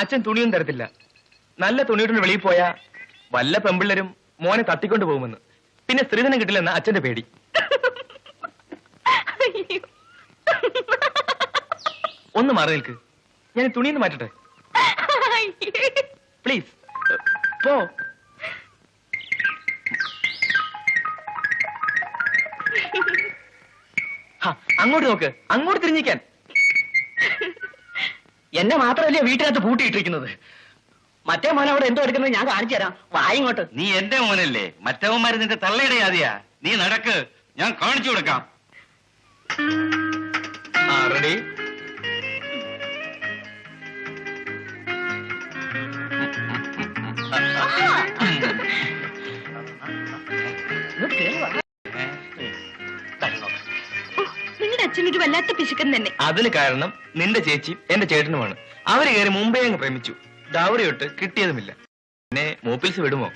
അച്ഛൻ തുണിയൊന്നും തരത്തില്ല. നല്ല തുണിയുടെ വെളിയിൽ പോയാ വല്ല പെമ്പിള്ളരും മോനെ തട്ടിക്കൊണ്ട് പോകുമെന്ന്. പിന്നെ സ്ത്രീധനം കിട്ടില്ലെന്ന അച്ഛന്റെ പേടി. ഒന്ന് മാറി നിൽക്ക്, ഞാൻ തുണിയൊന്ന് മാറ്റട്ടെ പ്ലീസ്. പോ. അങ്ങോട്ട് നോക്ക്, അങ്ങോട്ട് തിരിഞ്ഞിക്കാൻ. എന്നെ മാത്രമല്ലേ വീട്ടിനകത്ത് പൂട്ടിയിട്ടിരിക്കുന്നത്. മറ്റേ മോനെ അവിടെ എന്തോ എടുക്കുന്നത് ഞാൻ കാണിച്ചു തരാം. വായിങ്ങോട്ട്. നീ എന്റെ മോനല്ലേ, മറ്റവന്മാര് നിന്റെ തള്ളയുടെ ആദ്യാ. നീ നടക്ക്, ഞാൻ കാണിച്ചു കൊടുക്കാം. റെഡി? നിങ്ങളുടെ അച്ഛനൊരു വല്ലാത്ത പിശുക്കൻ തന്നെ. അതിന് കാരണം നിന്റെ ചേച്ചി എന്റെ ചേട്ടനുമാണ്. അവര് കയറി മുമ്പേ അങ്ങ് പ്രേമിച്ചു. ഡൗറി തൊട്ട് കിട്ടിയതുമില്ല. പിന്നെ മൂപ്പിൽസ് വിടുമോ?